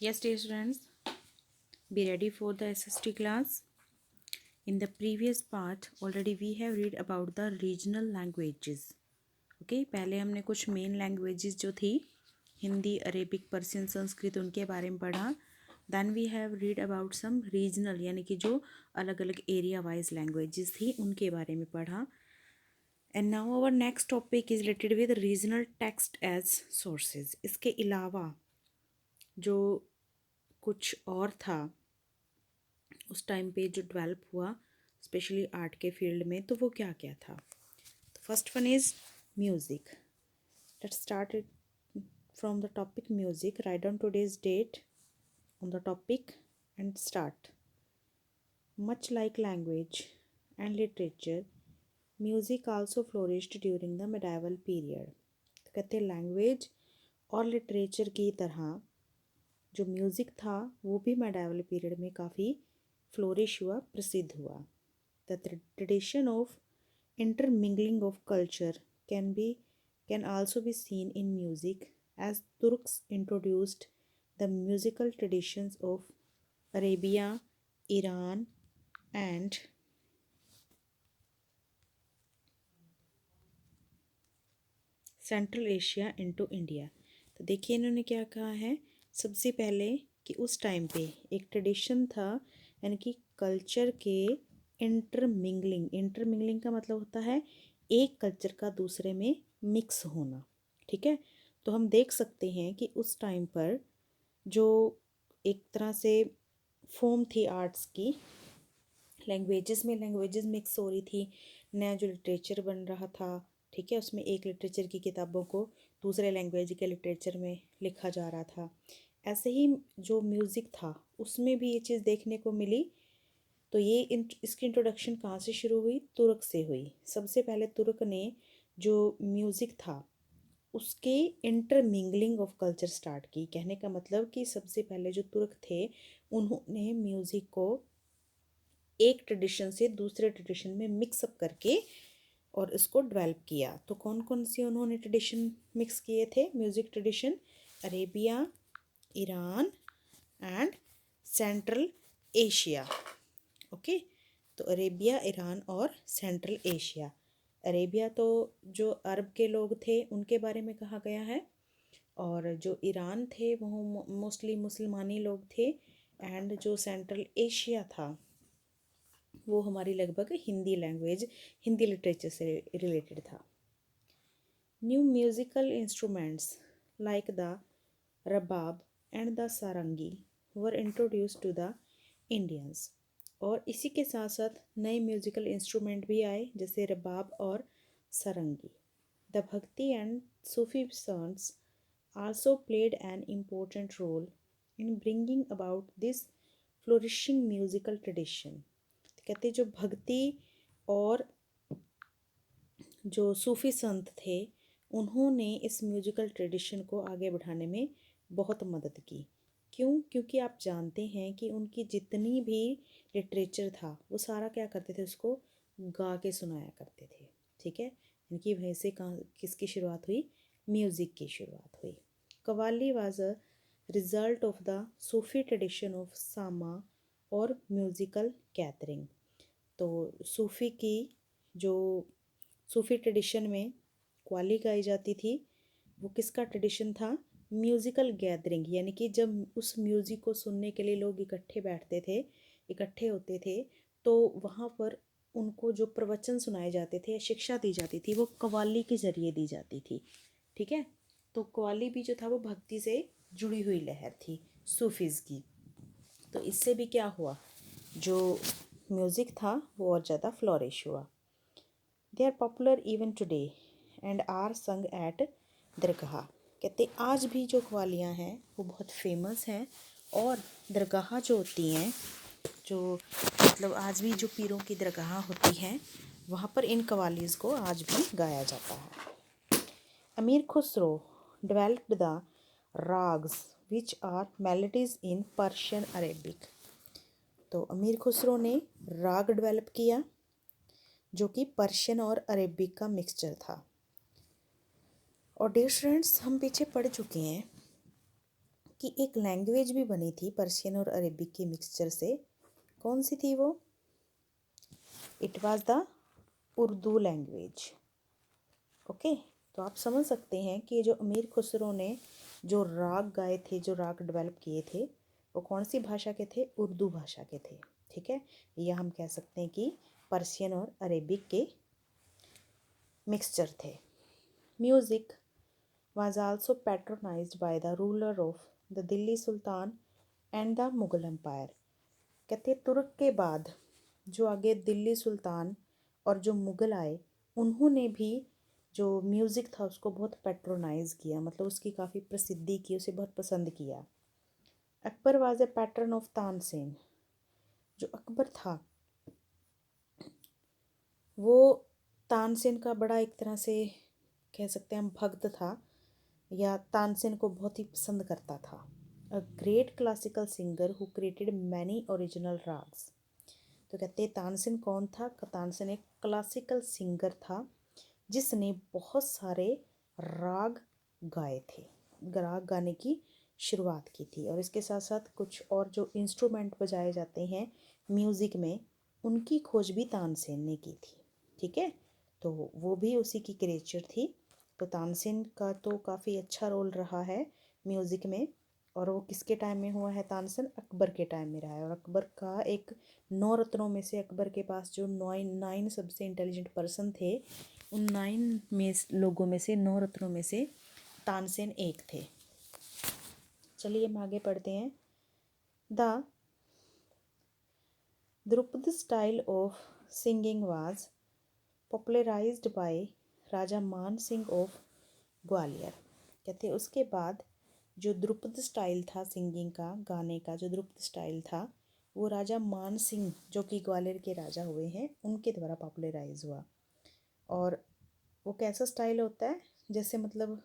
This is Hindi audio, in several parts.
Yes, dear students, be ready for the SST class. In the previous part, already we have read about the regional languages. Okay, पहले हमने कुछ मेन लैंग्वेजेस जो थी हिंदी, अरेबिक, पर्शियन, संस्कृत उनके बारे में पढ़ा. Then we have read about some regional यानी कि जो अलग अलग एरिया वाइज लैंग्वेजेस थी उनके बारे में पढ़ा. And now our next topic is related with regional text as sources. इसके अलावा जो कुछ और था उस टाइम पे जो डेवलप हुआ स्पेशली आर्ट के फील्ड में, तो वो क्या क्या था. तो first one is music. Let's start it from the topic music. Write down today's date on the topic and start. Much like language and literature, music also flourished during the medieval period. तो कहते हैं लैंग्वेज और लिटरेचर की तरह जो म्यूज़िक था वो भी मेडाइवल पीरियड में काफ़ी फ्लोरिश हुआ, प्रसिद्ध हुआ. The tradition of intermingling of culture can also be seen in music as Turks introduced the musical traditions of Arabia, Iran and central Asia into India. तो देखिए इन्होंने क्या कहा है. सबसे पहले कि उस टाइम पे एक ट्रेडिशन था यानी कि कल्चर के इंटरमिंगलिंग का मतलब होता है एक कल्चर का दूसरे में मिक्स होना. ठीक है, तो हम देख सकते हैं कि उस टाइम पर जो एक तरह से फॉर्म थी आर्ट्स की, लैंग्वेजेस में लैंग्वेजेस मिक्स हो रही थी, नया जो लिटरेचर बन रहा था. ठीक है, उसमें एक लिटरेचर की किताबों को दूसरे लैंग्वेज के लिटरेचर में लिखा जा रहा था. ऐसे ही जो म्यूज़िक था उसमें भी ये चीज़ देखने को मिली. तो ये इसकी इंट्रोडक्शन कहाँ से शुरू हुई? तुर्क से हुई. सबसे पहले तुर्क ने जो म्यूज़िक था उसके इंटरमिंगलिंग ऑफ कल्चर स्टार्ट की. कहने का मतलब कि सबसे पहले जो तुर्क थे उन्होंने म्यूज़िक को एक ट्रेडिशन से दूसरे ट्रेडिशन में मिक्सअप करके और इसको डेवलप किया. तो कौन कौन से उन्होंने ट्रेडिशन मिक्स किए थे? Music tradition Arabia, Iran and central Asia. Okay, तो अरेबिया, ईरान और सेंट्रल एशिया. अरेबिया तो जो अरब के लोग थे उनके बारे में कहा गया है, और जो ईरान थे वो मोस्टली मुसलमानी लोग थे, एंड जो सेंट्रल एशिया था वो हमारी लगभग हिंदी लैंग्वेज, हिंदी लिटरेचर से रिलेटेड था. New musical instruments like the rabab and the sarangi were introduced to the Indians. और इसी के साथ साथ नए म्यूजिकल इंस्ट्रूमेंट भी आए जैसे रबाब और sarangi. The bhakti and Sufi songs also played an important role in bringing about this flourishing musical tradition. कहते जो भक्ति और जो सूफ़ी संत थे उन्होंने इस म्यूजिकल ट्रेडिशन को आगे बढ़ाने में बहुत मदद की. क्यों? क्योंकि आप जानते हैं कि उनकी जितनी भी लिटरेचर था वो सारा क्या करते थे, उसको गा के सुनाया करते थे. ठीक है, इनकी वजह से कहाँ किसकी शुरुआत हुई? म्यूज़िक की शुरुआत हुई. Qawwali was a result of the Sufi tradition of सामा और म्यूज़िकल गैदरिंग. तो सूफ़ी की जो सूफ़ी ट्रेडिशन में कव्वाली गाई जाती थी वो किसका ट्रेडिशन था? म्यूज़िकल गैदरिंग, यानी कि जब उस म्यूज़िक को सुनने के लिए लोग इकट्ठे बैठते थे, इकट्ठे होते थे, तो वहाँ पर उनको जो प्रवचन सुनाए जाते थे या शिक्षा दी जाती थी वो कव्वाली के ज़रिए दी जाती थी. ठीक है, तो कव्वाली भी जो था वो भक्ति से जुड़ी हुई लहर थी सूफीज़ की. तो इससे भी क्या हुआ, जो म्यूज़िक था वो और ज़्यादा फ्लोरिश हुआ. They are popular even today and are sung at dargah. कहते आज भी जो कव्वालियाँ हैं वो बहुत फेमस हैं, और दरगाह जो होती हैं, जो मतलब आज भी जो पीरों की दरगाह होती हैं वहाँ पर इन कव्वालीज़ को आज भी गाया जाता है. Amir Khusrau developed the ragas which are melodies in Persian Arabic. तो अमीर खुसरो ने राग डेवलप किया जो कि पर्शियन और अरेबिक का मिक्सचर था. और डियर स्टूडेंट्स, हम पीछे पढ़ चुके हैं कि एक लैंग्वेज भी बनी थी पर्शियन और अरेबिक के मिक्सचर से। कौन सी थी वो? It was the Urdu language. Okay, तो आप समझ सकते हैं कि जो अमीर खुसरो ने जो राग गाए थे, जो राग डेवलप किए थे, वो कौन सी भाषा के थे? उर्दू भाषा के थे। ठीक है, या हम कह सकते हैं कि पर्शियन और अरेबिक के मिक्सचर थे। Music was also patronized by the ruler of the Delhi sultan and the Mughal empire. कहते तुर्क के बाद जो आगे दिल्ली सुल्तान और जो मुग़ल आए, उन्होंने भी जो म्यूज़िक था उसको बहुत पैट्रोनाइज किया, मतलब उसकी काफ़ी प्रसिद्धि की, उसे बहुत पसंद किया। Akbar was a pattern of Tansen. जो अकबर था वो तानसेन का बड़ा एक तरह से कह सकते हैं हम भक्त था, या तानसेन को बहुत ही पसंद करता था। A great classical singer who created many original ragas. तो कहते हैं तानसेन कौन था? तानसेन एक क्लासिकल सिंगर था जिसने बहुत सारे राग गाए थे, राग गाने की शुरुआत की थी। और इसके साथ साथ कुछ और जो इंस्ट्रूमेंट बजाए जाते हैं म्यूज़िक में, उनकी खोज भी तानसेन ने की थी। ठीक है, तो वो भी उसी की क्रिएचर थी। तो तानसेन का तो काफ़ी अच्छा रोल रहा है म्यूज़िक में। और वो किसके टाइम में हुआ है? तानसेन अकबर के टाइम में रहा है। और अकबर का एक 9 रत्नों में से, अकबर के पास जो 9 सबसे इंटेलिजेंट पर्सन थे, उन 9 में लोगों में से, 9 रत्नों में से तानसेन एक थे। चलिए हम आगे पढ़ते हैं। The dhrupad style of singing was popularised by Raja Man Singh of Gwalior. कहते उसके बाद जो ध्रुपद स्टाइल था सिंगिंग का, गाने का जो ध्रुपद स्टाइल था, वो राजा मान सिंह जो कि ग्वालियर के राजा हुए हैं, उनके द्वारा पॉपुलराइज हुआ। और वो कैसा स्टाइल होता है? जैसे मतलब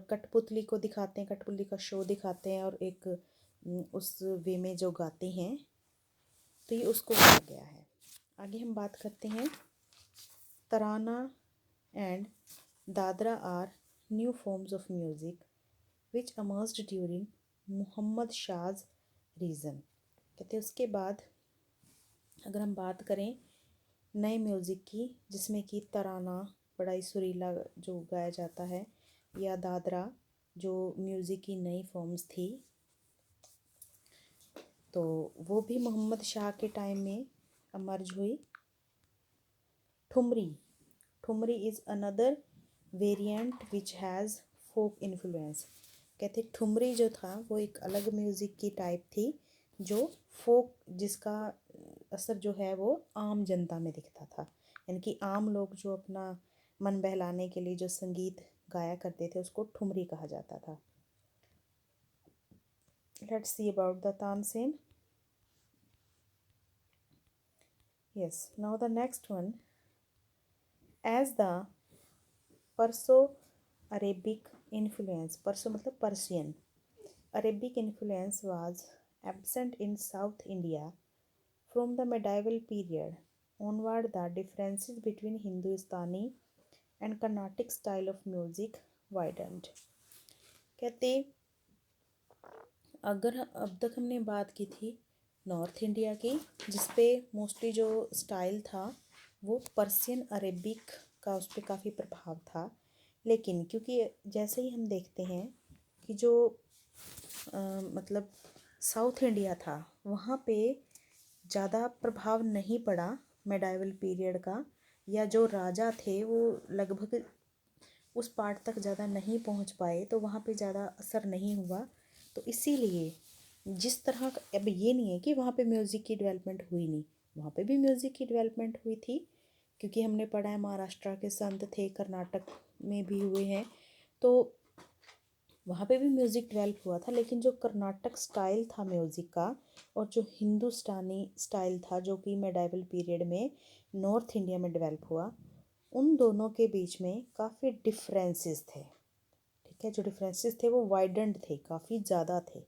कठपुतली को दिखाते हैं, कठपुतली का शो दिखाते हैं और एक उस वे में जो गाते हैं, तो ये उसको कहा गया है। आगे हम बात करते हैं। Tarana and dadra are new forms of music which emerged during Mohammad Shah's reign. कहते हैं उसके बाद अगर हम बात करें नए म्यूज़िक की, जिसमें कि तराना बड़ा ही सुरीला जो गाया जाता है, या दादरा जो म्यूज़िक की नई फॉर्म्स थी, तो वो भी मोहम्मद शाह के टाइम में अमर्ज हुई। Thumri, thumri is another variant which has folk influence. कहते ठुमरी जो था वो एक अलग म्यूज़िक की टाइप थी जो फोक, जिसका असर जो है वो आम जनता में दिखता था। यानी कि आम लोग जो अपना मन बहलाने के लिए जो संगीत गाया करते थे उसको ठुमरी कहा जाता था। Let's see about the Tansen. Yes, now the next one. As the Perso Arabic influence, Perso मतलब Persian, Arabic influence was absent in south India from the medieval period onward, the differences between Hindustani and Carnatic style of music widened। कहते अगर अब तक हमने बात की थी नॉर्थ इंडिया की, जिसपे मोस्टली जो स्टाइल था वो पर्शियन अरेबिक का, उस पर काफ़ी प्रभाव था। लेकिन क्योंकि जैसे ही हम देखते हैं कि जो मतलब साउथ इंडिया था, वहाँ पे ज़्यादा प्रभाव नहीं पड़ा मेडाइवल पीरियड का, या जो राजा थे वो लगभग उस पार्ट तक ज़्यादा नहीं पहुंच पाए, तो वहाँ पे ज़्यादा असर नहीं हुआ। तो इसीलिए जिस तरह का, अब ये नहीं है कि वहाँ पे म्यूज़िक की डेवलपमेंट हुई नहीं, वहाँ पे भी म्यूज़िक की डेवलपमेंट हुई थी। क्योंकि हमने पढ़ा है महाराष्ट्र के संत थे, कर्नाटक में भी हुए हैं, तो वहाँ पे भी म्यूज़िक डेवलप हुआ था। लेकिन जो कर्नाटक स्टाइल था म्यूज़िक का, और जो हिंदुस्तानी स्टाइल था जो कि मेडाइवल पीरियड में नॉर्थ इंडिया में डेवलप हुआ, उन दोनों के बीच में काफ़ी डिफरेंसेस थे। ठीक है, जो डिफरेंसेस थे वो वाइडेंड थे, काफ़ी ज़्यादा थे।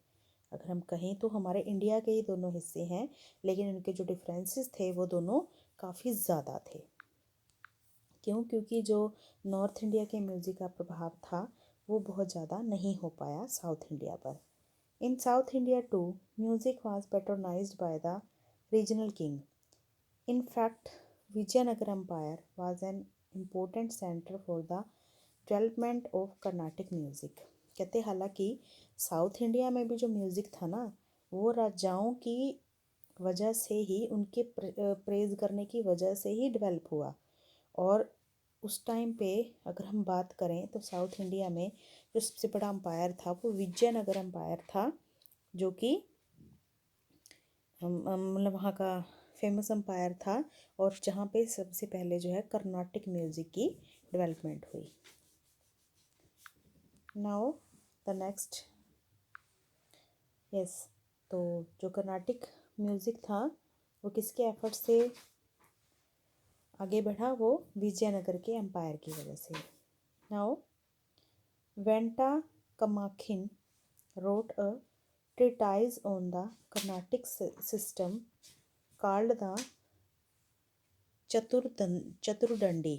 अगर हम कहें तो हमारे इंडिया के ही दोनों हिस्से हैं, लेकिन उनके जो डिफरेंसेस थे वो दोनों काफ़ी ज़्यादा थे। क्यों? क्योंकि जो नॉर्थ इंडिया के म्यूज़िक का प्रभाव था वो बहुत ज़्यादा नहीं हो पाया साउथ इंडिया पर। In south India too music was patronised by the regional king. In fact Vijayanagar empire was an important centre for the development of Carnatic music. कहते हालांकि साउथ इंडिया में भी जो म्यूज़िक था ना, वो राजाओं की वजह से ही, उनके प्रेज करने की वजह से ही डेवलप हुआ। और उस टाइम पे अगर हम बात करें तो साउथ इंडिया में जो सबसे बड़ा अम्पायर था वो विजयनगर एम्पायर था, जो कि मतलब वहाँ का फेमस एम्पायर था, और जहाँ पे सबसे पहले जो है कर्नाटिक म्यूज़िक की डेवलपमेंट हुई। नाउ द नेक्स्ट, यस, तो जो कर्नाटिक म्यूज़िक था वो किसके एफर्ट से आगे बढ़ा? वो विजयनगर के एम्पायर की वजह से। Now Venkatamakhin wrote a treatise on the Carnatic system called the Chaturdandi.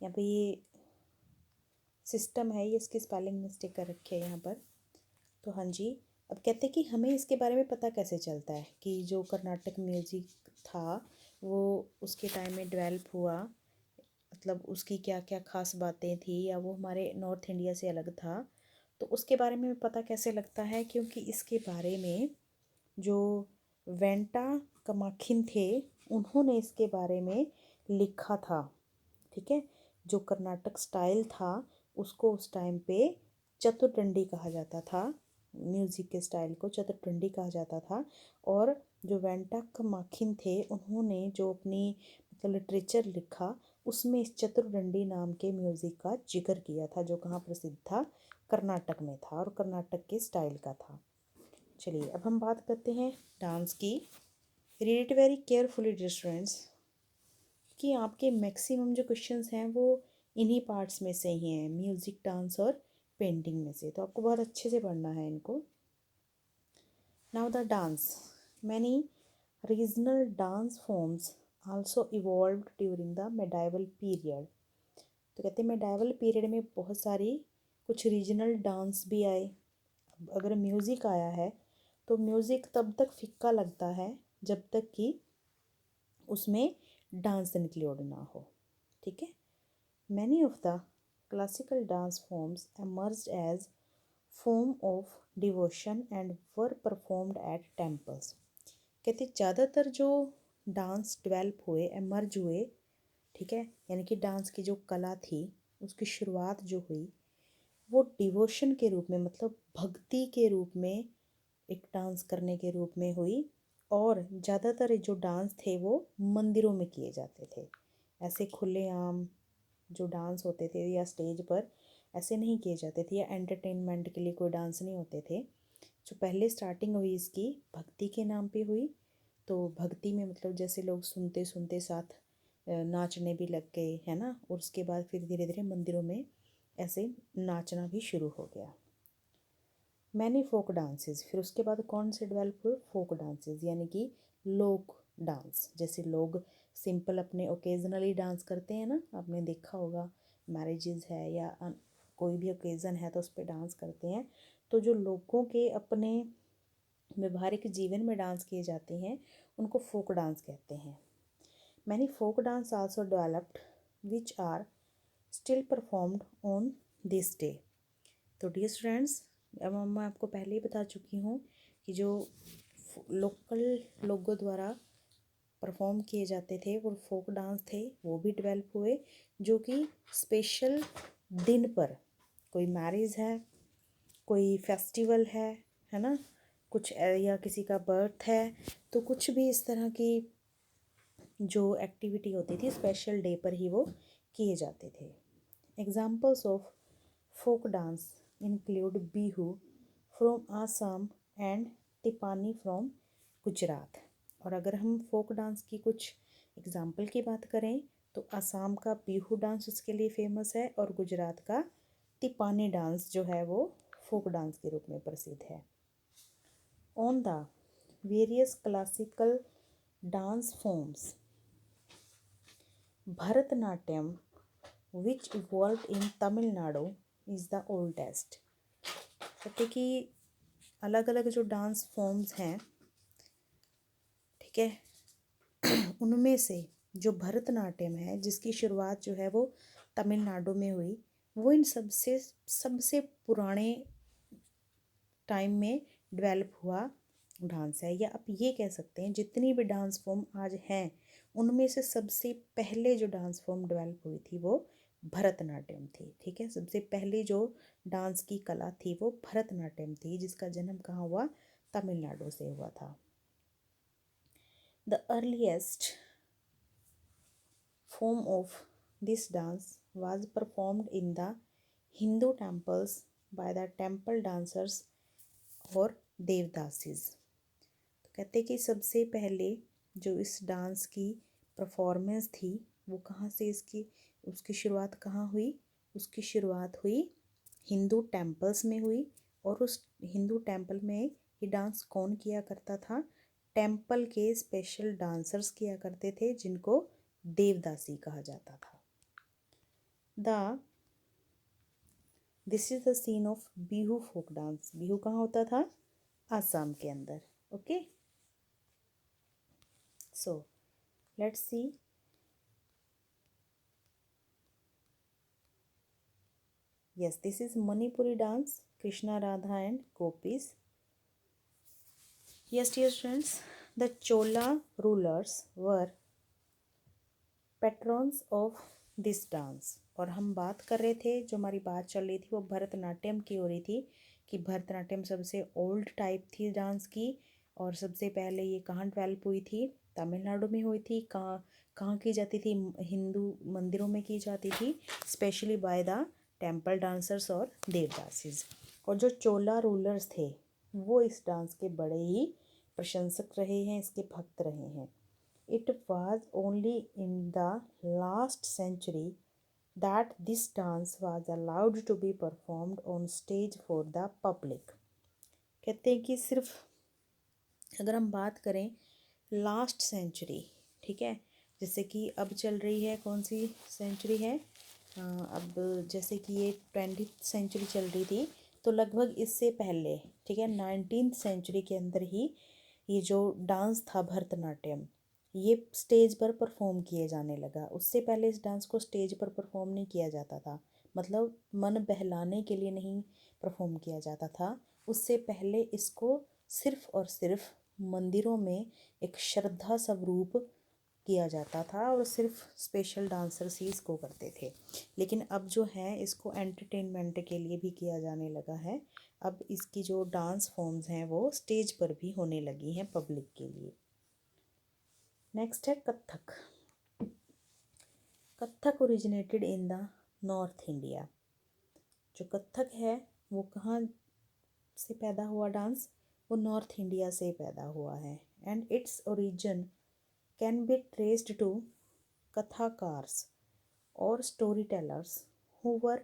यहाँ पे ये सिस्टम है, ये इसकी स्पेलिंग मिस्टेक कर रखी है यहाँ पर। तो हाँ जी, अब कहते हैं कि हमें इसके बारे में पता कैसे चलता है कि जो कर्नाटक म्यूज़िक था वो उसके टाइम में डेवलप हुआ, मतलब उसकी क्या क्या खास बातें थी, या वो हमारे नॉर्थ इंडिया से अलग था। तो उसके बारे में पता कैसे लगता है? क्योंकि इसके बारे में जो वेंटा कमाखिन थे उन्होंने इसके बारे में लिखा था। ठीक है, जो कर्नाटक स्टाइल था उसको उस टाइम पे चतुर्दंडी कहा जाता था, म्यूज़िक के स्टाइल को चतुर्दंडी कहा जाता था। और जो वेंटा कमाखिन थे उन्होंने जो अपनी मतलब लिटरेचर लिखा उसमें इस चतुर्दंडी नाम के म्यूज़िक का जिक्र किया था, जो कहाँ प्रसिद्ध था? कर्नाटक में था, और कर्नाटक के स्टाइल का था। चलिए अब हम बात करते हैं डांस की। Read it very carefully dear students, कि आपके मैक्सिमम जो क्वेश्चंस हैं वो इन्हीं पार्ट्स में से ही हैं, म्यूज़िक, डांस और पेंटिंग में से, तो आपको बहुत अच्छे से पढ़ना है इनको। Now the dance, many regional dance forms also evolved during the medieval period. तो कहते हैं मेडाइवल पीरियड में बहुत सारी कुछ रीजनल डांस भी आए। अगर म्यूज़िक आया है तो म्यूज़िक तब तक फीका लगता है जब तक कि उसमें डांस इंक्लूड ना हो। ठीक है, many of the classical dance forms emerged as form of devotion and were performed at temples. कहते ज़्यादातर जो डांस डेवलप हुए, एमर्ज हुए, ठीक है, यानी कि डांस की जो कला थी उसकी शुरुआत जो हुई वो डिवोशन के रूप में, मतलब भक्ति के रूप में, एक डांस करने के रूप में हुई। और ज़्यादातर जो डांस थे वो मंदिरों में किए जाते थे। ऐसे खुलेआम जो डांस होते थे या स्टेज पर ऐसे नहीं किए जाते थे, या एंटरटेनमेंट के लिए कोई डांस नहीं होते थे। जो पहले स्टार्टिंग हुई इसकी भक्ति के नाम पे हुई। तो भक्ति में मतलब जैसे लोग सुनते सुनते साथ नाचने भी लग गए, है ना, और उसके बाद फिर धीरे धीरे मंदिरों में ऐसे नाचना भी शुरू हो गया। मैनी फोक डांसेस, फिर उसके बाद कौन से डेवलप हुए? फोक डांसेस, यानी कि लोक डांस। जैसे लोग सिंपल अपने ओकेजनली डांस करते हैं ना, आपने देखा होगा, मैरिजेस है या कोई भी ओकेज़न है तो उस पर डांस करते हैं। तो जो लोगों के अपने व्यवहारिक जीवन में डांस किए जाते हैं उनको फोक डांस कहते हैं। Many folk dance also developed which are still performed on this day. तो डियर स्टूडेंट्स, अब मैं आपको पहले ही बता चुकी हूँ कि जो लोकल लोगों द्वारा परफॉर्म किए जाते थे वो फोक डांस थे, वो भी डेवलप हुए, जो कि स्पेशल दिन पर, कोई मैरिज है, कोई फेस्टिवल है ना, कुछ या किसी का बर्थ है, तो कुछ भी इस तरह की जो एक्टिविटी होती थी स्पेशल डे पर ही वो किए जाते थे। Examples of folk dance include Bihu from Assam and Tippani from Gujarat. और अगर हम फोक डांस की कुछ एग्जाम्पल की बात करें तो असम का बिहू डांस उसके लिए फेमस है, और गुजरात का टिपानी डांस जो है वो फोक डांस के रूप में प्रसिद्ध है। On the various classical dance forms, Bharatanatyam which evolve in Tamil Nadu is the oldest. कहते कि अलग अलग जो डांस फॉर्म्स हैं, ठीक है, उनमें से जो भरतनाट्यम है जिसकी शुरुआत जो है वो तमिलनाडु में हुई, वो इन सबसे सबसे पुराने टाइम में डेवलप हुआ डांस है। या आप ये कह सकते हैं जितनी भी डांस फॉर्म आज हैं उनमें से सबसे पहले जो डांस फॉर्म डेवलप हुई थी वो भरतनाट्यम थी। ठीक है, सबसे पहली जो डांस की कला थी वो भरतनाट्यम थी, जिसका जन्म कहाँ हुआ? तमिलनाडु से हुआ था। The earliest form of this dance was performed in the Hindu temples by the temple dancers और देवदासीज। तो कहते कि सबसे पहले जो इस डांस की परफॉर्मेंस थी वो कहाँ से उसकी शुरुआत कहाँ हुई? उसकी शुरुआत हुई हिंदू टेम्पल्स में हुई। और उस हिंदू टेम्पल में ये डांस कौन किया करता था? टेम्पल के स्पेशल डांसर्स किया करते थे, जिनको देवदासी कहा जाता था। This is the scene of Bihu folk dance. Bihu कहाँ होता था? आसाम के अंदर। Okay, so let's see. Yes, this is Manipuri dance, Krishna Radha and gopis. Yes dear students, the Chola rulers were patrons of this dance. और हम बात कर रहे थे, जो हमारी बात चल रही थी वो भरतनाट्यम की हो रही थी कि भरतनाट्यम सबसे ओल्ड टाइप थी डांस की। और सबसे पहले ये कहाँ डेवलप हुई थी? तमिलनाडु में हुई थी। कहाँ कहाँ की जाती थी? हिंदू मंदिरों में की जाती थी, specially by the temple dancers और देवदासीज। और जो चोला रूलर्स थे वो इस डांस के बड़े ही प्रशंसक रहे हैं, इसके भक्त रहे हैं। It was only in the last century that this dance was allowed to be performed on stage for the public। कहते हैं कि सिर्फ अगर हम बात करें लास्ट सेंचुरी, ठीक है, जैसे कि अब चल रही है, कौन सी सेंचुरी है? अब जैसे कि ये 20th सेंचुरी चल रही थी, तो लगभग इससे पहले, ठीक है, 19th सेंचुरी के अंदर ही ये जो डांस था भरतनाट्यम, ये स्टेज पर परफॉर्म किए जाने लगा। उससे पहले इस डांस को स्टेज पर परफॉर्म नहीं किया जाता था, मतलब मन बहलाने के लिए नहीं परफॉर्म किया जाता था। उससे पहले इसको सिर्फ और सिर्फ मंदिरों में एक श्रद्धा स्वरूप किया जाता था और सिर्फ स्पेशल डांसर्स ही इसको करते थे। लेकिन अब जो है इसको एंटरटेनमेंट के लिए भी किया जाने लगा है। अब इसकी जो डांस फॉर्म्स हैं वो स्टेज पर भी होने लगी हैं पब्लिक के लिए। नेक्स्ट है Kathak. Kathak originated in the north India. जो कथक है वो कहाँ से पैदा हुआ डांस? वो नॉर्थ इंडिया से पैदा हुआ है। And its origin can be traced to kathakars और story tellers who were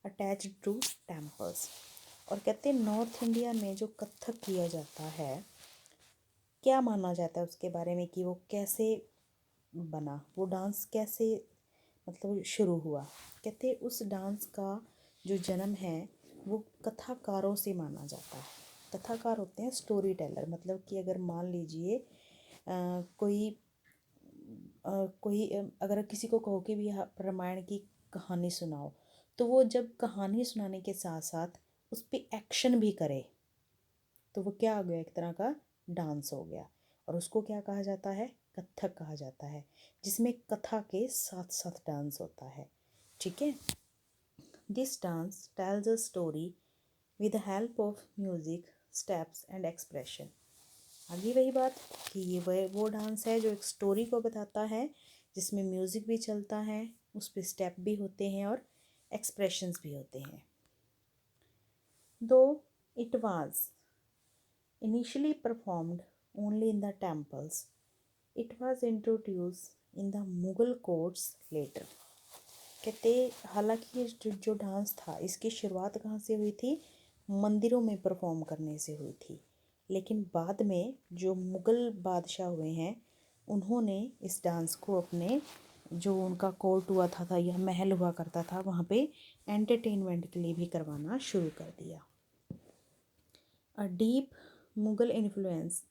attached to temples. और कहते हैं नॉर्थ इंडिया में जो कथक किया जाता है, क्या माना जाता है उसके बारे में कि वो कैसे बना, वो डांस कैसे मतलब शुरू हुआ? कहते हैं उस डांस का जो जन्म है वो कथाकारों से माना जाता है। कथाकार होते हैं स्टोरी टेलर, मतलब कि अगर मान लीजिए अगर किसी को कहो कि भी रामायण की कहानी सुनाओ, तो वो जब कहानी सुनाने के साथ साथ उस पर एक्शन भी करे तो वो क्या हो गया? एक तरह का डांस हो गया। और उसको क्या कहा जाता है? कथक कहा जाता है, जिसमें कथा के साथ साथ डांस होता है। ठीक है, this dance tales a story with the help of music, steps and expression. आगे वही बात कि ये वो डांस है जो एक स्टोरी को बताता है, जिसमें म्यूज़िक भी चलता है, उस पर स्टेप भी होते हैं और एक्सप्रेशंस भी होते हैं। Though it was initially performed only in the temples, it was introduced in the Mughal courts later. कहते हालांकि ये जो डांस था इसकी शुरुआत कहाँ से हुई थी? मंदिरों में परफॉर्म करने से हुई थी। लेकिन बाद में जो मुग़ल बादशाह हुए हैं उन्होंने इस डांस को अपने जो उनका कोर्ट हुआ था या महल हुआ करता था वहाँ पे एंटरटेनमेंट के लिए भी करवाना शुरू कर दिया। A deep Mughal influence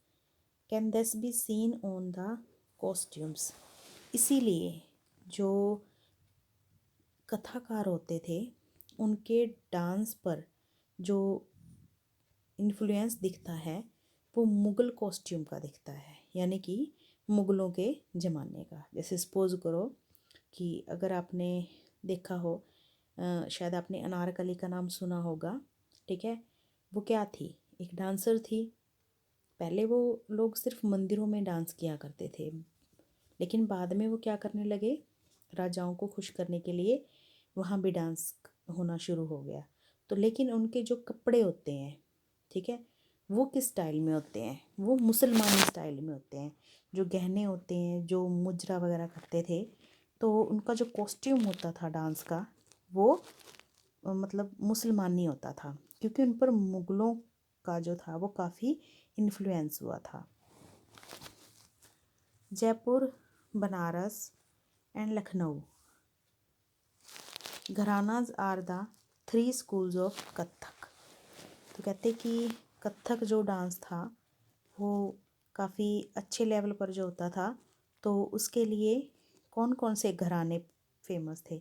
can this be seen on the costumes. इसीलिए जो कथाकार होते थे उनके डांस पर जो इन्फ्लुएंस दिखता है वो मुग़ल कॉस्ट्यूम का दिखता है, यानी कि मुग़लों के ज़माने का। जैसे सपोज़ करो कि अगर आपने देखा हो, शायद आपने अनारकली का नाम सुना होगा, ठीक है। वो क्या थी, एक डांसर थी। पहले वो लोग सिर्फ मंदिरों में डांस किया करते थे, लेकिन बाद में वो क्या करने लगे, राजाओं को खुश करने के लिए वहाँ भी डांस होना शुरू हो गया। तो लेकिन उनके जो कपड़े होते हैं, ठीक है, वो किस स्टाइल में होते हैं, वो मुसलमानी स्टाइल में होते हैं। जो गहने होते हैं, जो मुजरा वगैरह करते थे, तो उनका जो कॉस्ट्यूम होता था डांस का वो मतलब मुसलमानी होता था, क्योंकि उन पर मुग़लों का जो था वो काफ़ी इन्फ्लुएंस हुआ था। Jaipur, Banaras and Lucknow gharanas are the 3 schools of Kathak. तो कहते कि कथक जो डांस था वो काफ़ी अच्छे लेवल पर जो होता था, तो उसके लिए कौन कौन से घराने फेमस थे।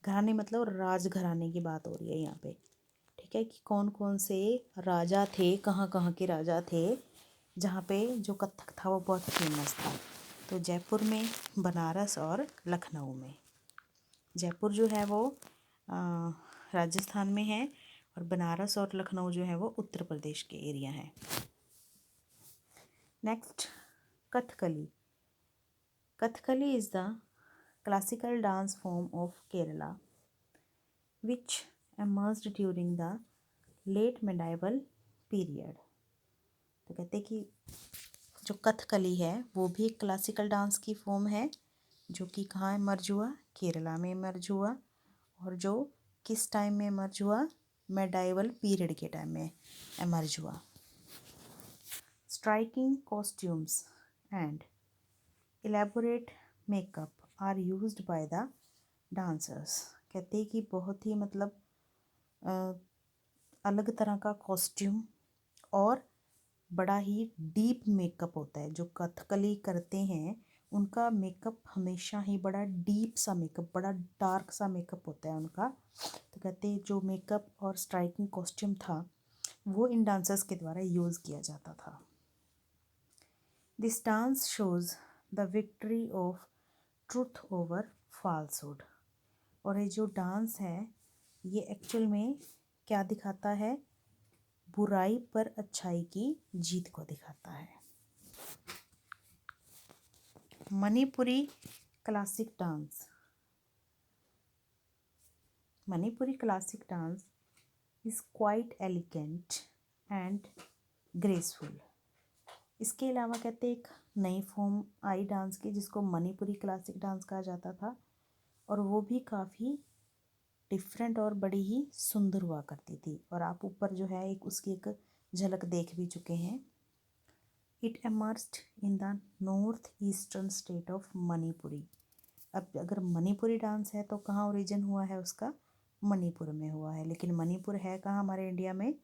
घराने मतलब राज घराने की बात हो रही है यहाँ पे, ठीक है, कि कौन कौन से राजा थे, कहाँ कहाँ के राजा थे, जहाँ पे जो कथक था वो बहुत फेमस था। तो जयपुर में, बनारस और लखनऊ में। जयपुर जो है वो राजस्थान में है और बनारस और लखनऊ जो है वो उत्तर प्रदेश के एरिया हैं। Next, Kathakali. Kathakali is the classical dance form of Kerala which emerged during the late medieval period. तो कहते कि जो कथकली है वो भी एक क्लासिकल डांस की फॉर्म है जो कि कहाँ इमर्ज हुआ, केरला में इमर्ज हुआ। और जो किस टाइम में इमर्ज हुआ, मेडाइवल पीरियड के टाइम में इमर्ज हुआ। Striking costumes and elaborate makeup are used by the dancers. कहते हैं कि बहुत ही मतलब अलग तरह का कॉस्ट्यूम और बड़ा ही डीप मेकअप होता है। जो कथकली करते हैं उनका मेकअप हमेशा ही बड़ा डीप सा मेकअप, बड़ा डार्क सा मेकअप होता है उनका। तो कहते हैं जो मेकअप और स्ट्राइकिंग कॉस्ट्यूम था वो इन डांसर्स के द्वारा यूज़ किया जाता था। This dance shows the victory of truth over falsehood. और ये जो डांस है ये एक्चुअल में क्या दिखाता है, बुराई पर अच्छाई की जीत को दिखाता है। Manipuri classic dance. Manipuri classic dance is quite elegant and graceful. इसके अलावा कहते एक नई फॉर्म आई डांस की जिसको मणिपुरी क्लासिक डांस कहा जाता था, और वो भी काफ़ी डिफरेंट और बड़ी ही सुंदर हुआ करती थी। और आप ऊपर जो है एक उसकी एक झलक देख भी चुके हैं। It emerged in the north eastern state of Manipuri. अब अगर मणिपुरी डांस है तो कहाँ ओरिजिन हुआ है उसका, मणिपुर में हुआ है। लेकिन मणिपुर है कहाँ हमारे इंडिया में,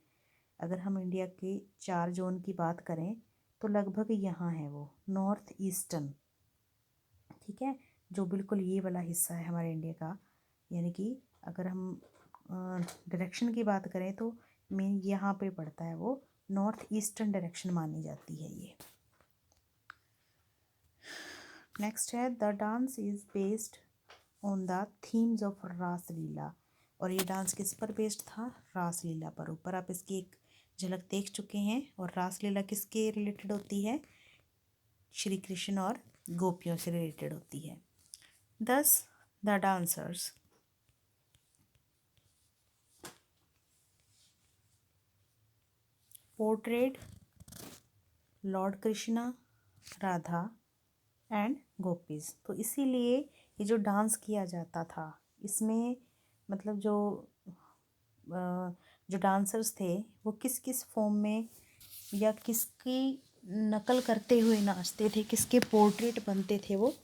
अगर हम इंडिया के 4 जोन की बात करें तो लगभग यहाँ है वो नॉर्थ ईस्टर्न, ठीक है, जो बिल्कुल ये वाला हिस्सा है हमारे इंडिया का। यानी कि अगर हम डायरेक्शन की बात करें तो मेन यहाँ पे पड़ता है, वो नॉर्थ ईस्टर्न डायरेक्शन मानी जाती है ये। नेक्स्ट है the dance is based on the themes of Raslila. और ये डांस किस पर बेस्ड था, रासलीला पर। ऊपर आप इसकी एक झलक देख चुके हैं। और रासलीला किसके रिलेटेड होती है, श्री कृष्ण और गोपियों से रिलेटेड होती है। दस the dancers portrayed Lord Krishna, Radha and gopis. तो इसीलिए ये जो डांस किया जाता था इसमें मतलब जो डांसर्स थे वो किस किस फॉर्म में या किसकी नकल करते हुए नाचते थे, किसके पोर्ट्रेट बनते थे, वो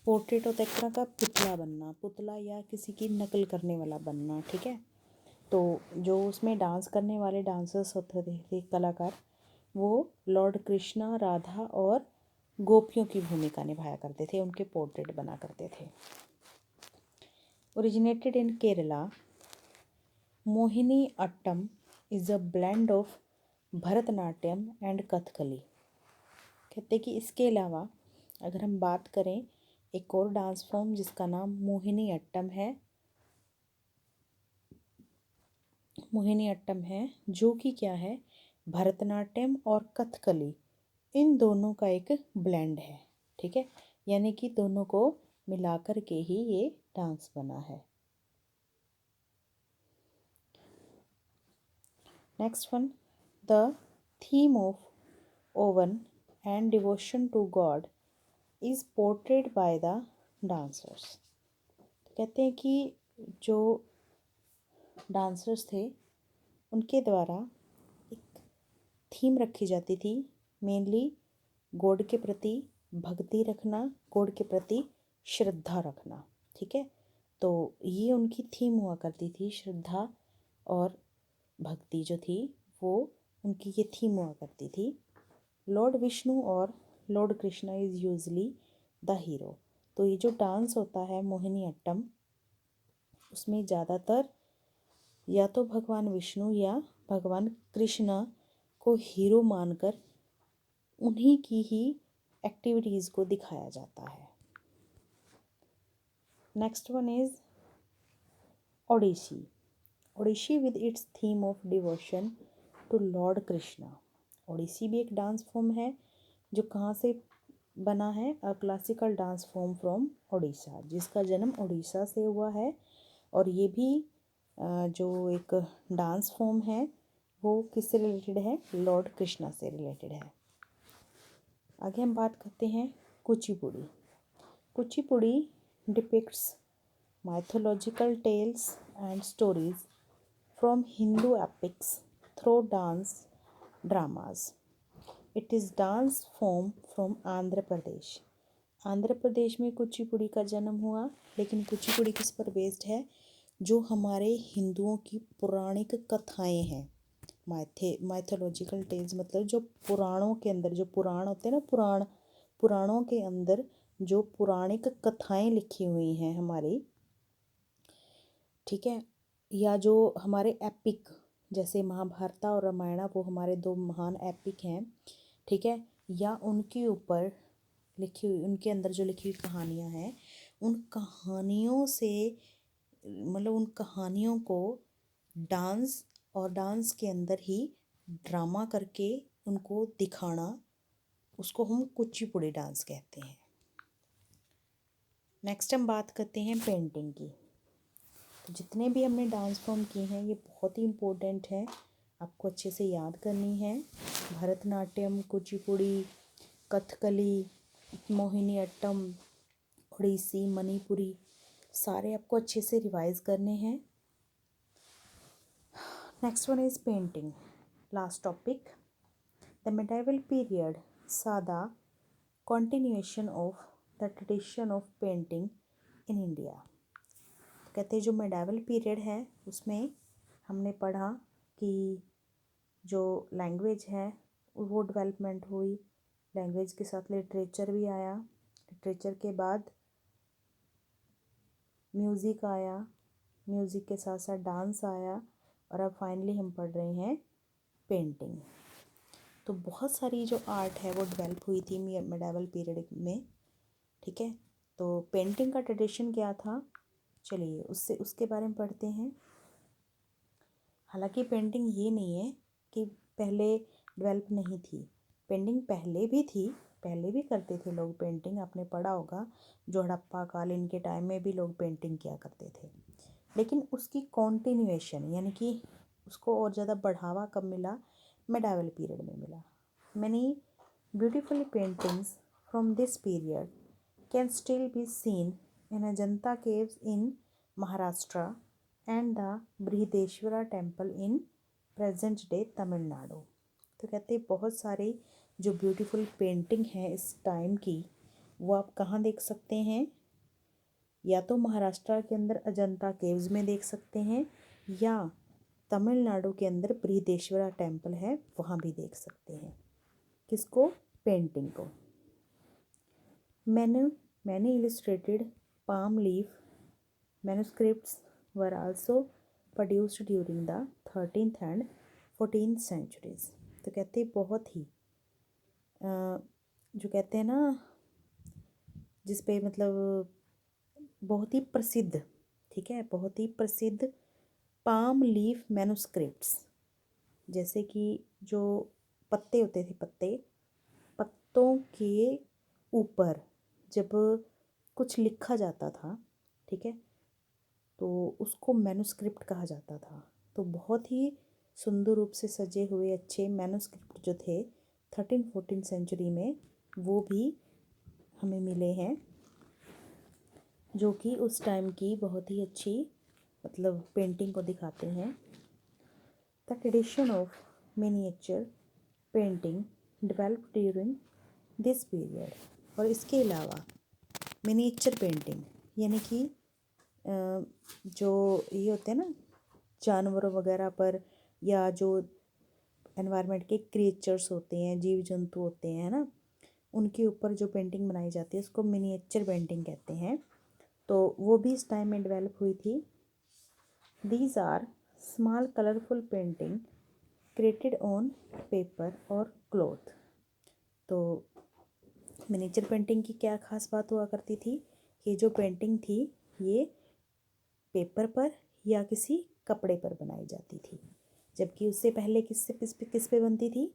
पोर्ट्रेट होता है एक तरह का पुतला बनना, पुतला या किसी की नकल करने वाला बनना, ठीक है। तो जो उसमें डांस करने वाले डांसर्स होते थे कलाकार, वो लॉर्ड कृष्णा, राधा और गोपियों की भूमिका निभाया करते थे, उनके पोर्ट्रेट बना करते थे। Originated in Kerala, Mohini Attam is a blend of Bharatanatyam and Kathakali. कहते हैं कि इसके अलावा अगर हम बात करें एक और डांस फॉर्म जिसका नाम मोहिनी अट्टम है, मोहिनी अट्टम है, जो कि क्या है, भरतनाट्यम और कथकली इन दोनों का एक ब्लेंड है, ठीक है। यानी कि दोनों को मिलाकर के ही ये डांस बना है। Next one, the theme of love and devotion to God is portrayed by the dancers. कहते हैं कि जो डांसर्स थे उनके द्वारा एक थीम रखी जाती थी, मेनली गॉड के प्रति भक्ति रखना, गॉड के प्रति श्रद्धा रखना, ठीक है। तो ये उनकी थीम हुआ करती थी, श्रद्धा और भक्ति जो थी वो उनकी ये थीम हुआ करती थी। लॉर्ड विष्णु और Lord Krishna is usually the hero. तो ये जो डांस होता है मोहिनी अट्टम, उसमें ज़्यादातर या तो भगवान विष्णु या भगवान कृष्णा को हीरो मानकर उन्हीं की ही एक्टिविटीज़ को दिखाया जाता है। Next one is Odissi. Odissi with its theme of devotion to Lord Krishna. Odissi भी एक डांस फॉर्म है जो कहाँ से बना है, a classical dance form from Odisha, जिसका जन्म उड़ीसा से हुआ है। और ये भी जो एक डांस फॉर्म है वो किससे रिलेटेड है, लॉर्ड कृष्णा से रिलेटेड है। आगे हम बात करते हैं Kuchipudi. Kuchipudi depicts mythological tales and stories from Hindu epics through dance dramas. It is dance form from Andhra Pradesh. Andhra Pradesh में कुचिपुड़ी का जन्म हुआ, लेकिन कुचिपुड़ी किस पर बेस्ड है, जो हमारे हिंदुओं की पौराणिक कथाएं हैं। माइथोलॉजिकल टेल्स मतलब जो पुराणों के अंदर, जो पुराण होते हैं ना, पुराणों के अंदर जो पौराणिक कथाएं लिखी हुई हैं हमारी, ठीक है, या जो हमारे एपिक जैसे महाभारत और रामायण, वो हमारे दो महान एपिक हैं, ठीक है, या उनके ऊपर लिखी हुई, उनके अंदर जो लिखी हुई कहानियाँ हैं, उन कहानियों से मतलब उन कहानियों को डांस और डांस के अंदर ही ड्रामा करके उनको दिखाना, उसको हम कुचिपुड़ी डांस कहते हैं। नेक्स्ट हम बात करते हैं पेंटिंग की। तो जितने भी हमने डांस फॉर्म किए हैं ये बहुत ही इम्पोर्टेंट है, आपको अच्छे से याद करनी है। भरतनाट्यम, कुचिपुड़ी, कथकली, मोहिनी अट्टम, ओडिसी, मणिपुरी, सारे आपको अच्छे से रिवाइज करने हैं। Next one is painting, last topic. The medieval period saw the continuation of the tradition of painting in India। कहते हैं जो मेडाइवल पीरियड है उसमें हमने पढ़ा कि जो लैंग्वेज है वो डेवलपमेंट हुई, लैंग्वेज के साथ लिटरेचर भी आया, लिटरेचर के बाद म्यूज़िक आया, म्यूज़िक के साथ साथ डांस आया, और अब फाइनली हम पढ़ रहे हैं पेंटिंग। तो बहुत सारी जो आर्ट है वो डेवलप हुई थी मेडाइवल पीरियड में, ठीक है। तो पेंटिंग का ट्रेडिशन क्या था, चलिए उसके बारे में पढ़ते हैं। हालांकि पेंटिंग ये नहीं है कि पहले डेवलप नहीं थी, पेंटिंग पहले भी थी, पहले भी करते थे लोग पेंटिंग, आपने पढ़ा होगा जो हड़प्पा काल इनके टाइम में भी लोग पेंटिंग किया करते थे। लेकिन उसकी कॉन्टिन्यूएशन यानी कि उसको और ज़्यादा बढ़ावा कब मिला, मेडाइवल पीरियड में मिला। Many beautiful paintings from this period can still be seen in Ajanta caves in Maharashtra and the Brihadeeswara temple in present day Tamil Nadu. तो कहते हैं बहुत सारी जो ब्यूटीफुल पेंटिंग है इस टाइम की वो आप कहाँ देख सकते हैं? या तो महाराष्ट्र के अंदर अजंता केव्स में देख सकते हैं, या तमिलनाडु के अंदर बृहदेश्वरा टेम्पल है वहाँ भी देख सकते हैं। किसको? पेंटिंग को। मैंने illustrated palm leaf manuscripts were also produced during the 13th and 14th centuries। तो कहते हैं बहुत ही जो कहते हैं ना, जिस पे मतलब बहुत ही प्रसिद्ध, ठीक है, बहुत ही प्रसिद्ध पाम लीफ मैनुस्क्रिप्ट्स, जैसे कि जो पत्ते होते थे, पत्तों के ऊपर जब कुछ लिखा जाता था, ठीक है, तो उसको मैनुस्क्रिप्ट कहा जाता था। तो बहुत ही सुंदर रूप से सजे हुए अच्छे मैनुस्क्रिप्ट जो थे 13-14 सेंचुरी में, वो भी हमें मिले हैं, जो कि उस टाइम की बहुत ही अच्छी मतलब पेंटिंग को दिखाते हैं। The tradition of miniature painting developed during this period. और इसके अलावा मिनिएचर पेंटिंग यानी कि जो ये होते हैं ना जानवरों वगैरह पर, या जो एनवायरनमेंट के क्रिएचर्स होते हैं, जीव जंतु होते हैं ना, उनके ऊपर जो पेंटिंग बनाई जाती है उसको मिनिएचर पेंटिंग कहते हैं। तो वो भी इस टाइम में डेवलप हुई थी। These are small colourful painting created on paper और क्लॉथ। तो मिनिएचर पेंटिंग की क्या खास बात हुआ करती थी कि जो पेंटिंग थी ये पेपर पर या किसी कपड़े पर बनाई जाती थी, जबकि उससे पहले किस पे बनती थी?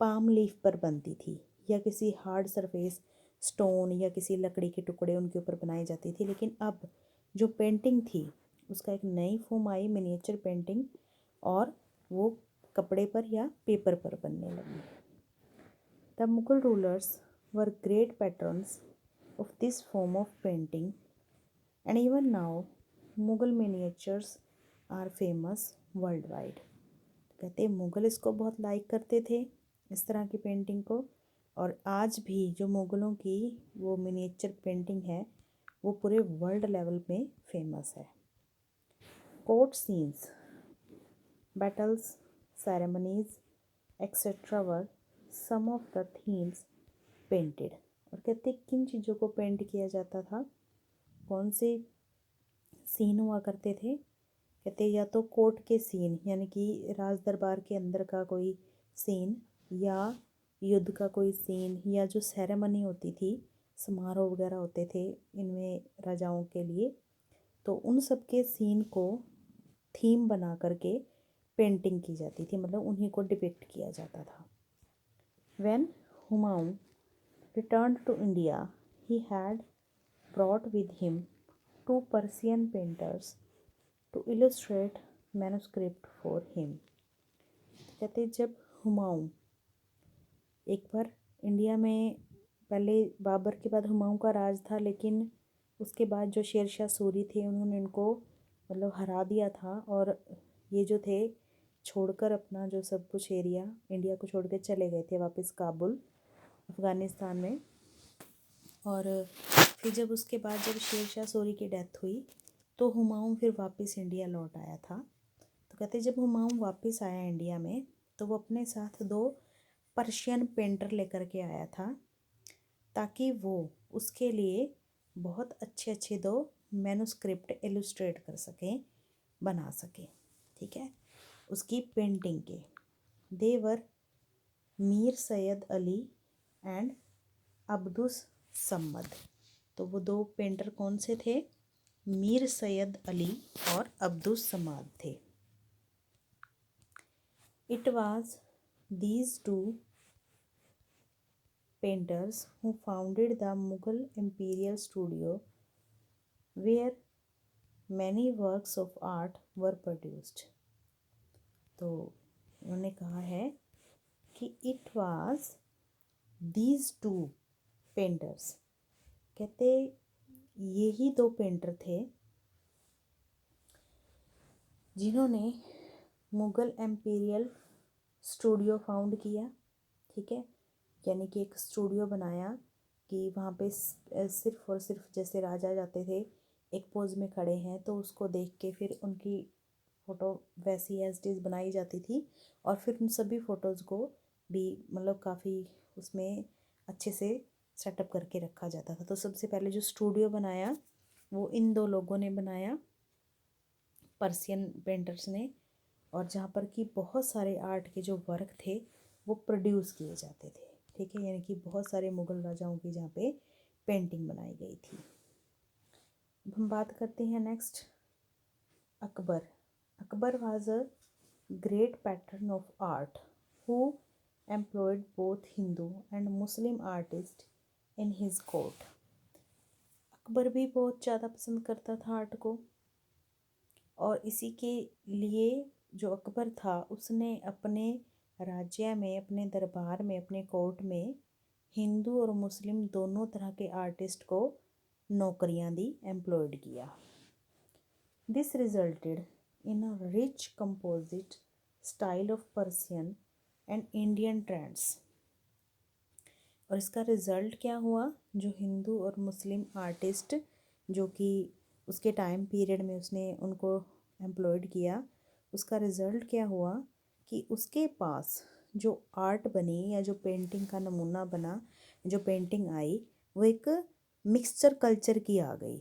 पाम लीफ पर बनती थी, या किसी हार्ड सरफेस स्टोन या किसी लकड़ी के टुकड़े उनके ऊपर बनाई जाती थी। लेकिन अब जो पेंटिंग थी उसका एक नई फॉर्म आई, मिनिएचर पेंटिंग, और वो कपड़े पर या पेपर पर बनने लगी। The Mughal rulers were great patterns of this form of painting and even now Mughal miniatures are famous world. कहते हैं मुगल इसको बहुत लाइक करते थे, इस तरह की पेंटिंग को, और आज भी जो मुगलों की वो मिनिएचर पेंटिंग है वो पूरे वर्ल्ड लेवल में फेमस है। Court scenes, battles, ceremonies etcetera were some of the themes painted. और कहते किन चीज़ों को पेंट किया जाता था, कौन से सीन हुआ करते थे? कहते या तो कोर्ट के सीन यानी कि राज दरबार के अंदर का कोई सीन, या युद्ध का कोई सीन, या जो सेरेमनी होती थी, समारोह वगैरह होते थे इनमें राजाओं के लिए, तो उन सब के सीन को थीम बना करके पेंटिंग की जाती थी, मतलब उन्हीं को डिपिक्ट किया जाता था। When Humayun returned to India, he had brought with him 2 Persian painters to illustrate manuscript for him। कहते जब हुमायूं एक बार इंडिया में, पहले बाबर के बाद हुमायूं का राज था, लेकिन उसके बाद जो शेरशाह सूरी थे उन्होंने इनको मतलब हरा दिया था, और ये जो थे छोड़कर अपना जो सब कुछ एरिया इंडिया को छोड़ के चले गए थे वापस काबुल अफ़गानिस्तान में। और फिर जब उसके बाद जब शेरशाह सूरी की डेथ हुई तो हुमायूं फिर वापस इंडिया लौट आया था। तो कहते जब हुमायूं वापस आया इंडिया में तो वो अपने साथ 2 पर्शियन पेंटर लेकर के आया था, ताकि वो उसके लिए बहुत अच्छे अच्छे 2 मैनुस्क्रिप्ट इलुस्ट्रेट कर सकें, बना सकें, ठीक है, उसकी पेंटिंग के। देवर मीर सैयद अली एंड अब्दुस सम्मद। तो वो 2 पेंटर कौन से थे? मीर सैयद अली और अब्दुस सम्मद थे। It was these 2 painters who founded the Mughal Imperial Studio, where many works of art were produced। तो उन्होंने कहा है कि इट वाज दीज 2 पेंटर्स, कहते यही 2 पेंटर थे जिन्होंने मुग़ल एम्पीरियल स्टूडियो फाउंड किया, ठीक है, यानी कि एक स्टूडियो बनाया कि वहाँ पे सिर्फ और सिर्फ जैसे राजा जाते थे एक पोज में खड़े हैं तो उसको देख के फिर उनकी फ़ोटो वैसी एज इट इज़ बनाई जाती थी, और फिर उन सभी फ़ोटोज़ को भी मतलब काफ़ी उसमें अच्छे से सेटअप करके रखा जाता था। तो सबसे पहले जो स्टूडियो बनाया वो इन दो लोगों ने बनाया, पर्सियन पेंटर्स ने, और जहाँ पर कि बहुत सारे आर्ट के जो वर्क थे वो प्रोड्यूस किए जाते थे। ठीक है, यानी कि बहुत सारे मुग़ल राजाओं की जहाँ पे पेंटिंग बनाई गई थी। अब हम बात करते हैं next Akbar. Akbar was a great pattern of art who employed both Hindu and Muslim artist in his court. Akbar भी बहुत ज़्यादा पसंद करता था आर्ट को, और इसी के लिए जो अकबर था उसने अपने राज्य में, अपने दरबार में, अपने कोर्ट में हिंदू और मुस्लिम दोनों तरह के आर्टिस्ट को नौकरियां दी, एम्प्लॉयड किया। This resulted in a rich composite style of Persian and Indian trends. और इसका रिज़ल्ट क्या हुआ, जो हिंदू और मुस्लिम आर्टिस्ट जो कि उसके टाइम पीरियड में उसने उनको एम्प्लॉयड किया, उसका रिज़ल्ट क्या हुआ कि उसके पास जो आर्ट बनी या जो पेंटिंग का नमूना बना, जो पेंटिंग आई, वो एक मिक्सचर कल्चर की आ गई।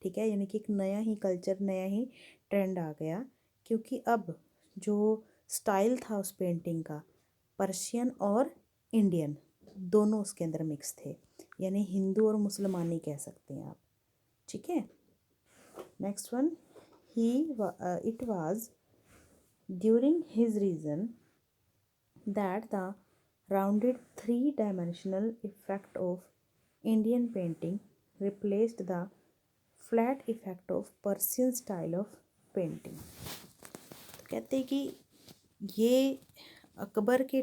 ठीक है, यानी कि एक नया ही कल्चर, नया ही ट्रेंड आ गया, क्योंकि अब जो स्टाइल था उस पेंटिंग का पर्शियन और इंडियन दोनों उसके अंदर मिक्स थे, यानी हिंदू और मुसलमानी कह सकते हैं आप। ठीक है, next one, he it was during his reign that the rounded three-dimensional effect of Indian painting replaced the flat effect of Persian style of painting। तो कहते हैं कि ये अकबर के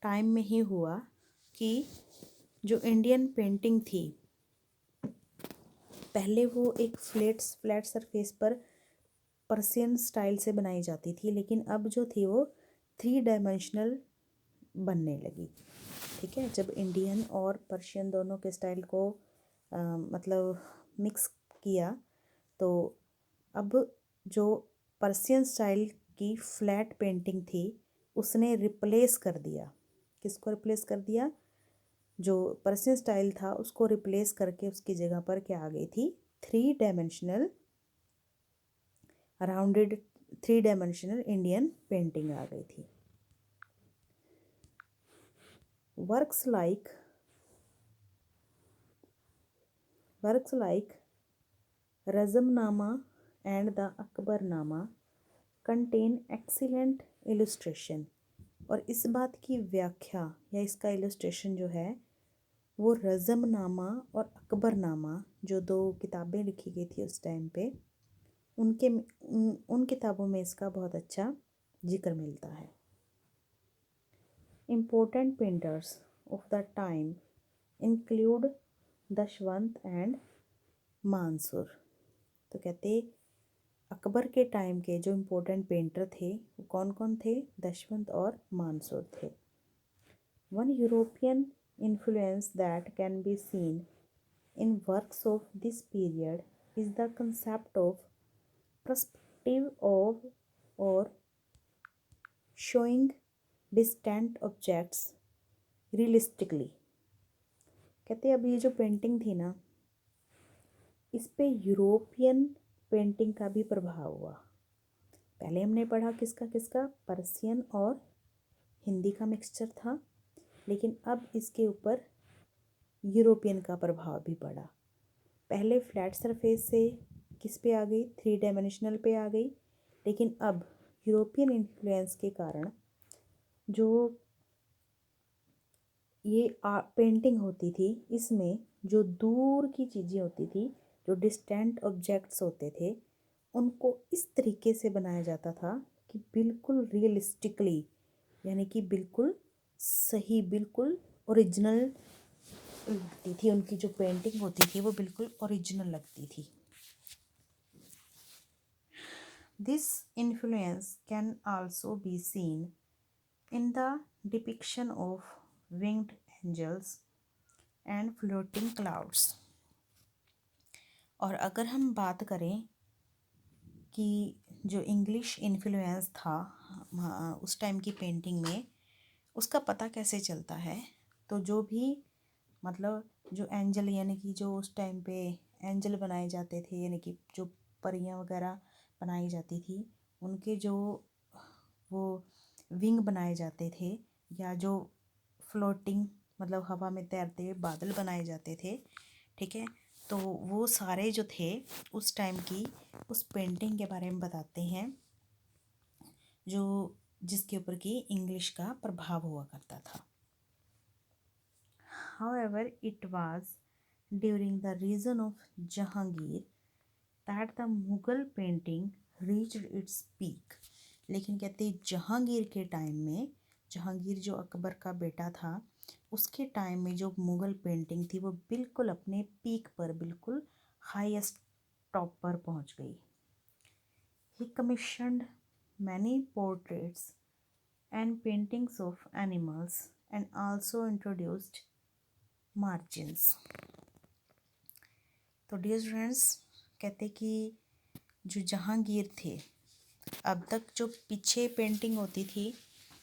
टाइम में ही हुआ कि जो इंडियन पेंटिंग थी पहले वो एक फ्लैट सरफेस पर पर्सियन स्टाइल से बनाई जाती थी, लेकिन अब जो थी वो 3 डायमेंशनल बनने लगी। ठीक है, जब इंडियन और पर्शियन दोनों के स्टाइल को मतलब मिक्स किया, तो अब जो पर्शियन स्टाइल की फ्लैट पेंटिंग थी उसने रिप्लेस कर दिया। किसको रिप्लेस कर दिया, जो पर्शियन स्टाइल था उसको रिप्लेस करके उसकी जगह पर क्या आ गई थी, 3 dimensional rounded 3 dimensional Indian painting आ गई थी। Works like Razmnama and the Akbarnama contain excellent illustration. और इस बात की व्याख्या या इसका इलस्ट्रेशन जो है वो रज़मनामा और अकबरनामा, जो 2 किताबें लिखी गई थी उस टाइम पे, उन किताबों में इसका बहुत अच्छा जिक्र मिलता है। Important painters of the time include Daswanth and Mansur. तो कहते अकबर के टाइम के जो इम्पोर्टेंट पेंटर थे वो कौन कौन थे, दशवंत और मानसूर थे। One European influence that can be seen in works of this period is the concept of perspective of or showing distant objects realistically। कहते अब ये जो पेंटिंग थी ना, इस पे यूरोपियन पेंटिंग का भी प्रभाव हुआ। पहले हमने पढ़ा किसका किसका, पर्सियन और हिंदी का मिक्सचर था, लेकिन अब इसके ऊपर यूरोपियन का प्रभाव भी पड़ा। पहले फ्लैट सरफेस से किस पे आ गई, 3 डायमेंशनल पे आ गई, लेकिन अब यूरोपियन इन्फ्लुएंस के कारण जो ये पेंटिंग होती थी इसमें जो दूर की चीज़ें होती थी, जो डिस्टेंट ऑब्जेक्ट्स होते थे, उनको इस तरीके से बनाया जाता था कि बिल्कुल रियलिस्टिकली, यानी कि बिल्कुल सही, बिल्कुल ओरिजिनल लगती थी। उनकी जो पेंटिंग होती थी वो बिल्कुल ओरिजिनल लगती थी। This influence can also be seen in the depiction of winged angels and floating clouds. और अगर हम बात करें कि जो इंग्लिश इन्फ्लुएंस था उस टाइम की पेंटिंग में, उसका पता कैसे चलता है, तो जो भी मतलब जो एंजल यानी कि जो उस टाइम पे एंजल बनाए जाते थे, यानी कि जो परियां वगैरह बनाई जाती थी, उनके जो वो विंग बनाए जाते थे, या जो फ्लोटिंग मतलब हवा में तैरते हुए बादल बनाए जाते थे, ठीक है, तो वो सारे जो थे उस टाइम की उस पेंटिंग के बारे में बताते हैं, जो जिसके ऊपर की इंग्लिश का प्रभाव हुआ करता था। However, it was during the reign of Jahangir that the Mughal painting reached its peak। लेकिन कहते जहांगीर के टाइम में, जहांगीर जो अकबर का बेटा था, उसके टाइम में जो मुग़ल पेंटिंग थी वो बिल्कुल अपने पीक पर, बिल्कुल हाईएस्ट टॉप पर पहुंच गई। He commissioned many portraits and paintings of animals and also introduced margins। तो डियर स्टूडेंट्स, कहते कि जो जहांगीर थे, अब तक जो पीछे पेंटिंग होती थी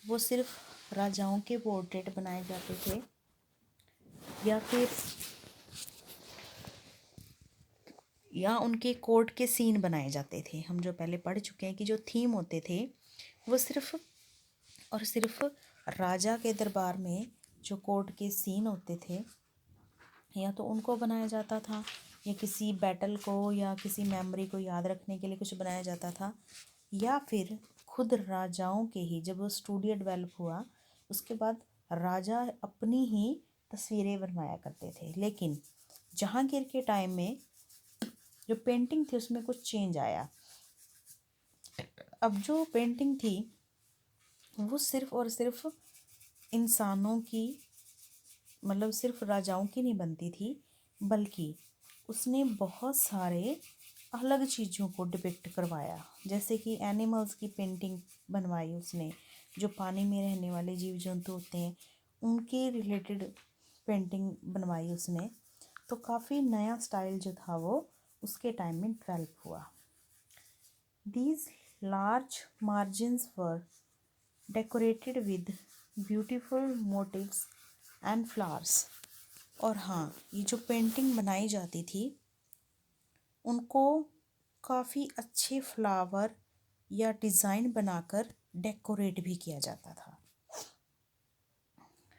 वो सिर्फ राजाओं के पोर्ट्रेट बनाए जाते थे, या फिर या उनके कोर्ट के सीन बनाए जाते थे। हम जो पहले पढ़ चुके हैं कि जो थीम होते थे वो सिर्फ और सिर्फ राजा के दरबार में जो कोर्ट के सीन होते थे, या तो उनको बनाया जाता था, या किसी बैटल को या किसी मेमोरी को याद रखने के लिए कुछ बनाया जाता था, या फिर खुद राजाओं के ही, जब वो स्टूडियो डेवलप हुआ उसके बाद राजा अपनी ही तस्वीरें बनवाया करते थे। लेकिन जहांगीर के टाइम में जो पेंटिंग थी उसमें कुछ चेंज आया। अब जो पेंटिंग थी वो सिर्फ और सिर्फ इंसानों की, मतलब सिर्फ राजाओं की नहीं बनती थी, बल्कि उसने बहुत सारे अलग चीज़ों को डिपिक्ट करवाया। जैसे कि एनिमल्स की पेंटिंग बनवाई उसने, जो पानी में रहने वाले जीव जंतु होते हैं उनके रिलेटेड पेंटिंग बनवाई उसने। तो काफ़ी नया स्टाइल जो था वो उसके टाइम में डेवलप हुआ। These large margins were decorated with beautiful motifs and flowers। और हाँ, ये जो पेंटिंग बनाई जाती थी उनको काफ़ी अच्छे फ्लावर या डिज़ाइन बनाकर डेकोरेट भी किया जाता था।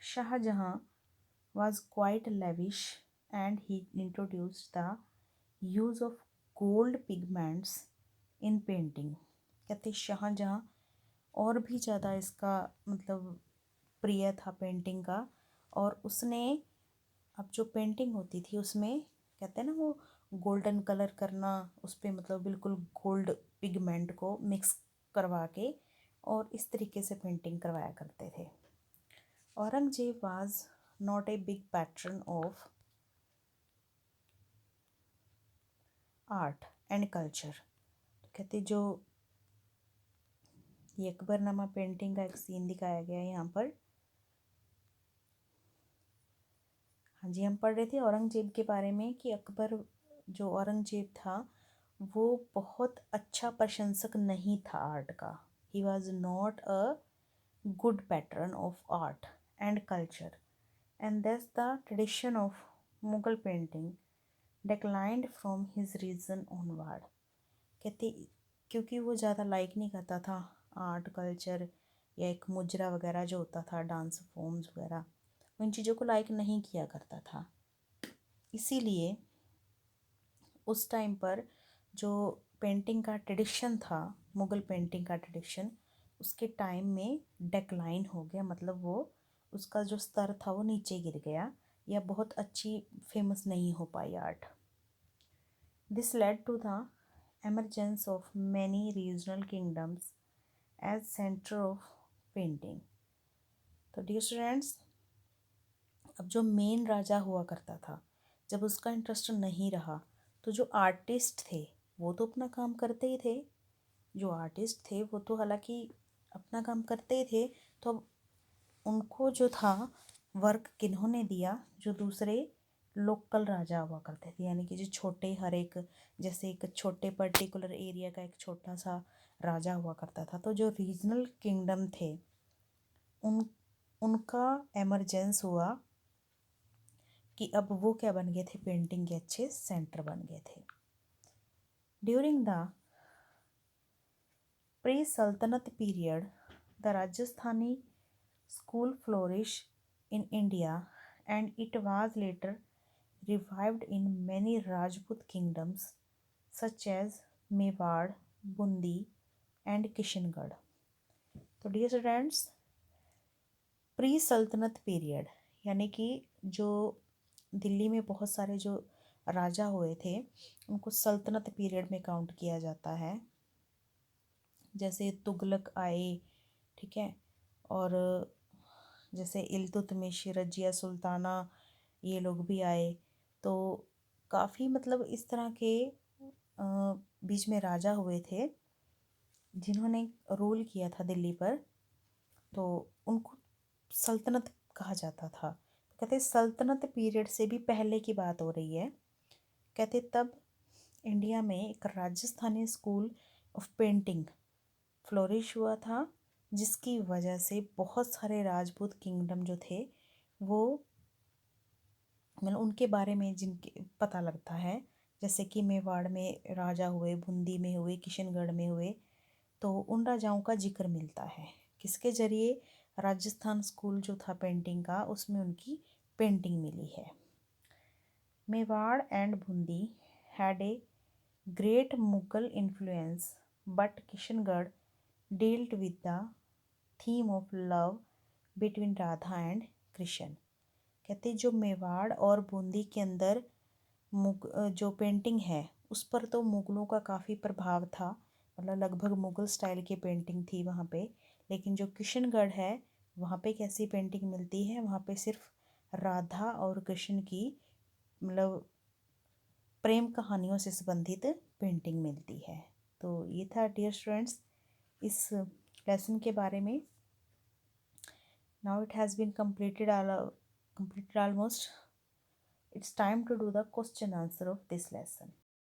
Shahjahan was quite lavish and he introduced the use of gold pigments in painting। कहते शाहजहाँ और भी ज़्यादा इसका मतलब प्रिय था पेंटिंग का, और उसने अब जो पेंटिंग होती थी उसमें कहते हैं ना वो गोल्डन कलर करना, उस पर मतलब बिल्कुल गोल्ड पिगमेंट को मिक्स करवा के और इस तरीके से पेंटिंग करवाया करते थे। Aurangzeb was not a big pattern of art and culture. तो कहते जो ये अकबरनामा पेंटिंग का एक सीन दिखाया गया है यहाँ पर। हाँ जी, हम पढ़ रहे थे औरंगजेब के बारे में कि अकबर जो औरंगजेब था वो बहुत अच्छा प्रशंसक नहीं था आर्ट का। He was not a good pattern of art and culture and that's the tradition of Mughal painting declined from his reign onward. कहते क्योंकि वो ज़्यादा लाइक नहीं करता था आर्ट कल्चर या एक मुजरा वगैरह जो होता था, डांस फॉर्म्स वगैरह, उन चीज़ों को लाइक नहीं किया करता था। इसीलिए उस टाइम पर जो पेंटिंग का ट्रेडिशन था, मुग़ल पेंटिंग का ट्रेडिशन, उसके टाइम में डेक्लाइन हो गया, मतलब वो उसका जो स्तर था वो नीचे गिर गया, या बहुत अच्छी फेमस नहीं हो पाई art. This led to the emergence of many regional kingdoms as center of painting। तो डियर स्टूडेंट्स, अब जो मेन राजा हुआ करता था जब उसका इंटरेस्ट नहीं रहा तो जो आर्टिस्ट थे वो तो अपना काम करते ही थे। जो आर्टिस्ट थे वो तो हालांकि अपना काम करते ही थे, तो अब उनको जो था वर्क किन्होंने दिया? जो दूसरे लोकल राजा हुआ करते थे, यानी कि जो छोटे, हर एक जैसे एक छोटे पर्टिकुलर एरिया का एक छोटा सा राजा हुआ करता था, तो जो रीजनल किंगडम थे उन उनका एमरजेंस हुआ कि अब वो क्या बन गए थे, पेंटिंग के अच्छे सेंटर बन गए थे। ड्यूरिंग द प्री सल्तनत period the Rajasthani school flourished in India and it was later revived in many Rajput kingdoms such as Mewar, Bundi and Kishangarh. तो डियर स्टूडेंट्स, प्री सल्तनत पीरियड यानी कि जो दिल्ली में बहुत सारे जो राजा हुए थे उनको सल्तनत पीरियड में काउंट किया जाता है। जैसे तुगलक आए, ठीक है, और जैसे इल्तुतमिश, रजिया सुल्ताना, ये लोग भी आए, तो काफ़ी मतलब इस तरह के बीच में राजा हुए थे जिन्होंने रूल किया था दिल्ली पर, तो उनको सल्तनत कहा जाता था। कहते सल्तनत पीरियड से भी पहले की बात हो रही है। कहते तब इंडिया में एक Rajasthani school of painting flourish हुआ था, जिसकी वजह से बहुत सारे राजपूत किंगडम जो थे वो मतलब उनके बारे में जिनके पता लगता है, जैसे कि मेवाड़ में राजा हुए, बूंदी में हुए, किशनगढ़ में हुए, तो उन राजाओं का जिक्र मिलता है। किसके जरिए? राजस्थान स्कूल जो था पेंटिंग का, उसमें उनकी पेंटिंग मिली है। Mewar and Bundi had a great Mughal influence but Kishangarh dealt with the theme of love between Radha and Krishna. कहते जो मेवाड़ और बूंदी के अंदर जो पेंटिंग है उस पर तो मुगलों का काफ़ी प्रभाव था, मतलब लगभग मुगल स्टाइल की पेंटिंग थी वहाँ पे। लेकिन जो किशनगढ़ है वहाँ पे कैसी पेंटिंग मिलती है? वहाँ पे सिर्फ राधा और कृष्ण की मतलब प्रेम कहानियों से संबंधित पेंटिंग मिलती है। तो ये था डियर स्टूडेंट्स इस लेसन के बारे में। Now it has been completed almost. It's time to do the question answer of this lesson.